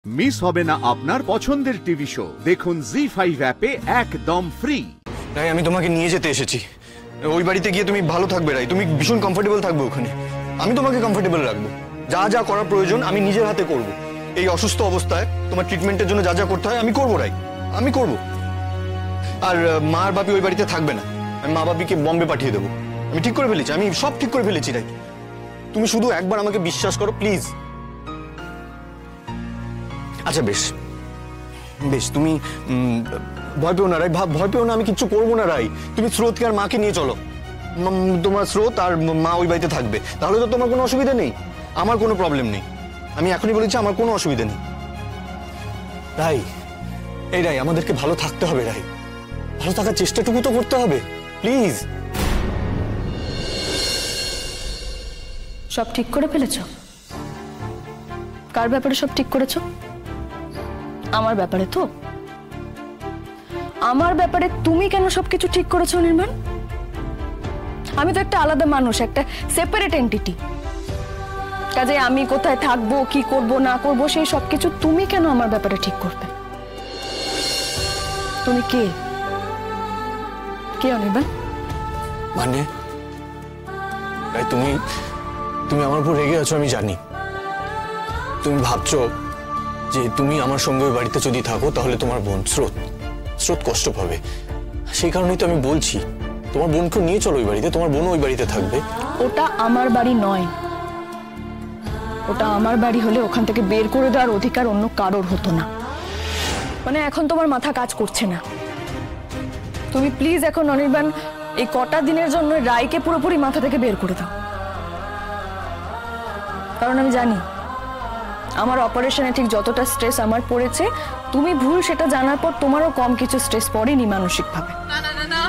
Miss হবে না আপনার পছন্দের টিভি শো। দেখুন জি5 অ্যাপে একদম ফ্রি। রাই, আমি তোমাকে নিয়ে যেতে এসেছি। ওই বাড়িতে গিয়ে তুমি ভালো থাকবে রাই, তুমি ভীষণ কমফোর্টেবল থাকবে ওখানে। আমি তোমাকে কমফোর্টেবল রাখবো। যা যা করার প্রয়োজন আমি নিজের হাতে করব। এই অসুস্থ অবস্থায় তোমার ট্রিটমেন্টের জন্য যা যা করতে হয় আমি করবো রাই, আমি করব। আর মা আর বাপি ওই বাড়িতে থাকবে না, আমি মা বাপিকে বম্বে পাঠিয়ে দেবো। আমি ঠিক করে ফেলেছি, আমি সব ঠিক করে ফেলেছি রাই। তুমি শুধু একবার আমাকে বিশ্বাস করো প্লিজ। আচ্ছা বেশ বেশ, তুমি ভয় পেও না রাই, ভয় পেও না, আমি কিচ্ছু করবো না রাই। তুমি স্রোতকে আর মাকে নিয়ে চলো, তোমার স্রোত আর মা ওই বাড়িতে থাকবে, তাহলে তো তোমার কোনো অসুবিধা নেই, আমার কোনো প্রবলেম নেই। আমি এখনই বলেছি আমার কোনো অসুবিধা নেই রাই। এই রাই, আমাদেরকে ভালো থাকতে হবে রাই, ভালো থাকার চেষ্টাটুকু তো করতে হবে প্লিজ। সব ঠিক করে ফেলেছো? কার ব্যাপারে সব ঠিক করেছো? আমার ব্যাপারে তো? আমার ব্যাপারে তুমি কেন সবকিছু ঠিক করেছো নির্মাণ? আমি তো একটা আলাদা মানুষ, একটা সেপারেট এন্টিটি। কাজে আমি কোথায় থাকবো, কি করব না করব, সেই সবকিছু তুমি কেন আমার ব্যাপারে ঠিক করবে? তুমি কে? কে অনির্বাণ? মানে তুমি তুমি আমার উপর রেগে আছো আমি জানি। তুমি ভাবছো যে তুমি আমার সঙ্গে ওই বাড়িতে যদি থাকো তাহলে তোমার বোন স্রোত কষ্ট পাবে। সেই কারণেই তো আমি বলছি তোমার বোনকে নিয়ে চলো ওই বাড়িতে, তোমার বোনও ওই বাড়িতে থাকবে। ওটা আমার বাড়ি নয়। ওটা আমার বাড়ি হলে ওখান থেকে বের করে দেওয়ার অধিকার অন্য কারোর হতো না। মানে এখন তোমার মাথা কাজ করছে না। তুমি প্লিজ এখন অনির্বাণ এই কটা দিনের জন্য রায়কে পুরোপুরি মাথা থেকে বের করে দাও। কারণ আমি জানি আমার অপারেশনে ঠিক যতটা স্ট্রেস আমার পড়েছে, তুমি ভুল সেটা জানার পর তোমারও কম কিছু স্ট্রেস পড়েনি মানসিকভাবে। না না না না,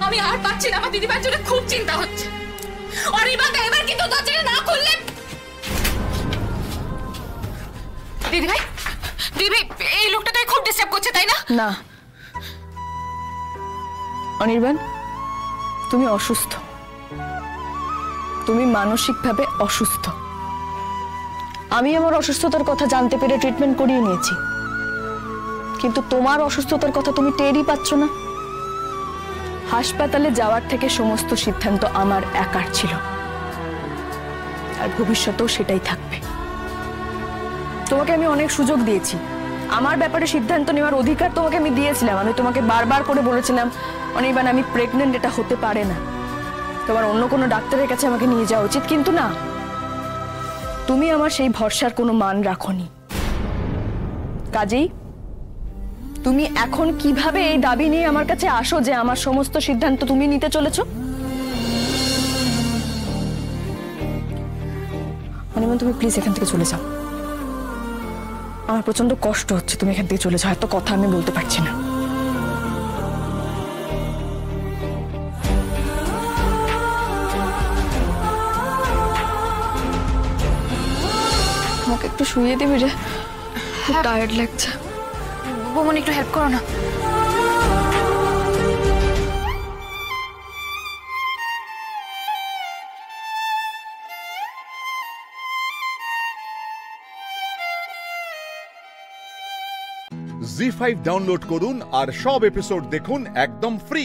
আমি আর পাচ্ছি না। আমার দিদিভাইয়ের জন্য খুব চিন্তা হচ্ছে। অনির্বাণ এবার কিন্তু দরজাটা না খুললে। দিদিভাই, এই লোকটাকে খুব ডিস্টার্ব করছে তাই না? না অনির্বাণ, তুমি অসুস্থ, তুমি মানসিকভাবে অসুস্থ। আমি আমার অসুস্থতার কথা জানতে পেরে ট্রিটমেন্ট করিয়ে নিয়েছি, কিন্তু তোমার অসুস্থতার কথা তুমি টেরই পাচ্ছ না। হাসপাতালে যাওয়ার থেকে সমস্ত সিদ্ধান্ত আমার একার ছিল, আর ভবিষ্যতেও সেটাই থাকবে। তোমাকে আমি অনেক সুযোগ দিয়েছি, আমার ব্যাপারে সিদ্ধান্ত নেওয়ার অধিকার তোমাকে আমি দিয়েছিলাম। আমি তোমাকে বারবার করে বলেছিলাম অনির্বাণ আমি প্রেগনেন্ট, এটা হতে পারে না, তোমার অন্য কোনো ডাক্তারের কাছে আমাকে নিয়ে যাওয়া উচিত। কিন্তু না, তুমি আমার সেই ভরসার কোনো মান রাখোনি। কাজেই তুমি এখন কিভাবে এই দাবি নিয়ে আমার কাছে আসো যে আমার সমস্ত সিদ্ধান্ত তুমি নিতে চলেছো? অনির্বাণ তুমি প্লিজ এখান থেকে চলে যাও, আমার প্রচন্ড কষ্ট হচ্ছে। তুমি এখান থেকে চলে যাও, এত কথা আমি বলতে পারছি না। আমাকে একটু শুইয়ে দিবি রে, খুব টায়ার্ড লাগছে। বোমন একটু হেল্প করো না। জি5 ডাউনলোড করুন আর সব এপিসোড দেখুন একদম ফ্রি।